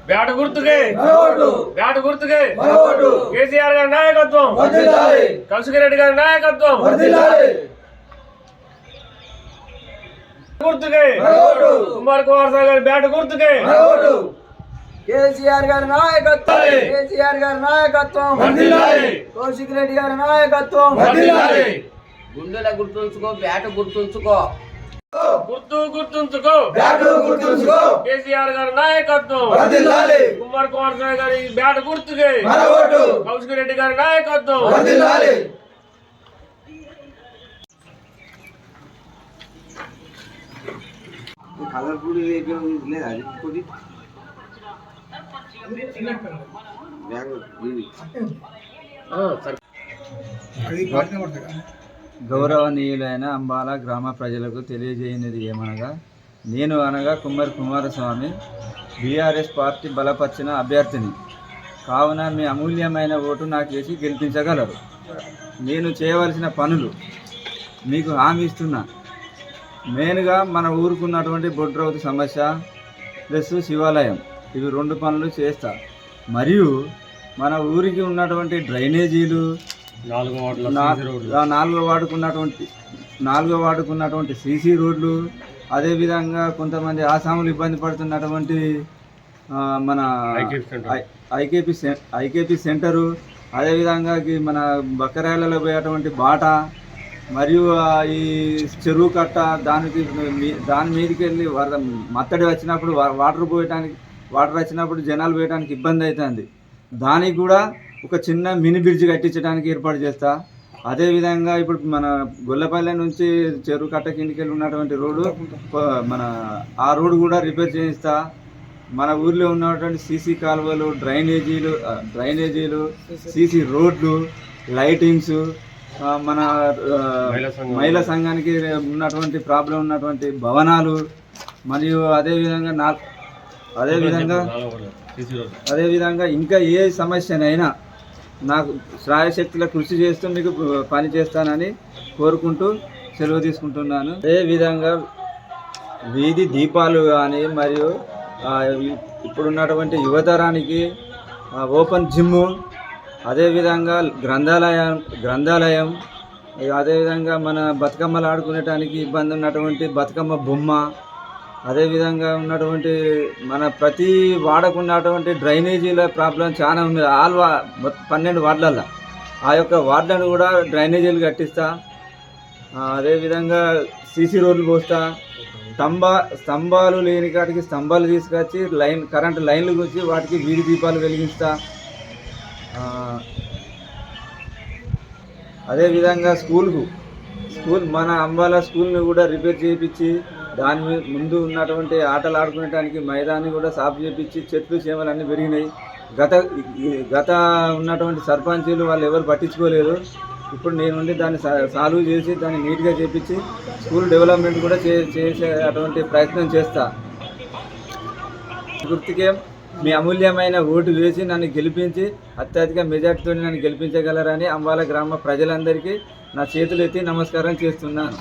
బ్యాట గుర్తుకే కేసీఆర్ గారి నాయకత్వం, కౌశిక్ రెడ్డి గారి నాయకత్వం గుర్తుకే, కుమార్ సాగర్ గారి బ్యాట గుర్తుకే, కేసీఆర్ గారి నాయకత్వం, కౌశిక్ రెడ్డి గారి నాయకత్వం. గుండెల గుర్తుంచుకో, బ్యాట్ గుర్తుంచుకో, గుర్తుంచుకో కేసీఆర్ గారి నాయకత్వం, కుమార్ సాగర్ గారి బ్యాట గుర్తుకే, కౌశిక్ రెడ్డి గారి నాయకత్వం. కలర్ఫుల్ లేదా అది కొద్ది గౌరవనీయులైన అంబాల గ్రామ ప్రజలకు తెలియజేయనిది ఏమనగా, నేను అనగా కుమారస్వామి బీఆర్ఎస్ పార్టీ బలపరిచిన అభ్యర్థిని కావున మీ అమూల్యమైన ఓటు నాకు వేసి గెలిపించగలరు. నేను చేయవలసిన పనులు మీకు హామీ ఇస్తున్నా. మెయిన్గా మన ఊరుకున్నటువంటి బొడ్రౌతు సమస్య ప్లస్ శివాలయం, ఇవి 2 పనులు చేస్తా. మరియు మన ఊరికి ఉన్నటువంటి డ్రైనేజీలు, 4వ వార్డుకున్నటువంటి సీసీ రోడ్లు, అదేవిధంగా కొంతమంది ఆసాములు ఇబ్బంది పడుతున్నటువంటి మన ఐకేపీ సెంటరు, అదేవిధంగా మన బక్కరాయలలో పోయేటువంటి బాట, మరియు ఈ చెరువు కట్ట, దాని మీదకి వెళ్ళి మత్తడి వచ్చినప్పుడు వాటర్ వచ్చినప్పుడు జనాలు పోయడానికి ఇబ్బంది అవుతుంది. దానికి కూడా ఒక చిన్న మినీ బ్రిడ్జ్ కట్టించడానికి ఏర్పాటు చేస్తా. అదేవిధంగా ఇప్పుడు మన గొల్లపల్లె నుంచి చెరువు కట్ట కిందికి వెళ్ళి ఉన్నటువంటి రోడ్డు, మన ఆ రోడ్డు కూడా రిపేర్ చేయిస్తా. మన ఊర్లో ఉన్నటువంటి సీసీ కాలువలు, డ్రైనేజీలు, సీసీ రోడ్లు, లైటింగ్స్, మన మహిళా సంఘానికి ఉన్నటువంటి ప్రాబ్లం ఉన్నటువంటి భవనాలు, మరియు అదేవిధంగా ఇంకా ఏ సమస్యనైనా నాకు శ్రాయశక్తిలో కృషి చేస్తూ మీకు పని చేస్తానని కోరుకుంటూ సెలవు తీసుకుంటున్నాను. అదేవిధంగా వీధి దీపాలు కానీ, మరియు ఇప్పుడున్నటువంటి యువతరానికి ఓపెన్ జిమ్ము, అదేవిధంగా గ్రంథాలయం, అదేవిధంగా మన బతుకమ్మలు ఆడుకునేటానికి ఇబ్బంది ఉన్నటువంటి బతుకమ్మ బొమ్మ, అదేవిధంగా ఉన్నటువంటి మన ప్రతి వాడకున్నటువంటి డ్రైనేజీల ప్రాబ్లం చాలా ఉంది. 12 వార్డులలో ఆ యొక్క వార్డులను కూడా డ్రైనేజీలు కట్టిస్తా. అదేవిధంగా సీసీ రోడ్లు పోస్తా. స్తంభాలు లేని కాటికి స్తంభాలు తీసుకొచ్చి కరెంటు లైన్లు గురించి వాటికి వీధి దీపాలు వెలిగిస్తా. అదేవిధంగా మన అంబాల స్కూల్ని కూడా రిపేర్ చేయించి, దాని ముందు ఉన్నటువంటి ఆటలు ఆడుకునేటానికి మైదాన్ని కూడా సాఫ్ చేయించి, చెట్లు చేమలు అన్నీ పెరిగినాయి. గత ఉన్నటువంటి సర్పంచులు వాళ్ళు ఎవరు పట్టించుకోలేదు. ఇప్పుడు నేను ఉండి దాన్ని సాల్వ్ చేసి దాన్ని నీట్గా చేయించి స్కూల్ డెవలప్మెంట్ కూడా చేసే అటువంటి ప్రయత్నం చేస్తా. గుర్తుకే మీ అమూల్యమైన ఓటు వేసి నన్ను గెలిపించి అత్యధిక మెజార్టీతో నన్ను గెలిపించగలరని అంబాల గ్రామ ప్రజలందరికీ నా చేతులు ఎత్తి నమస్కారం చేస్తున్నాను.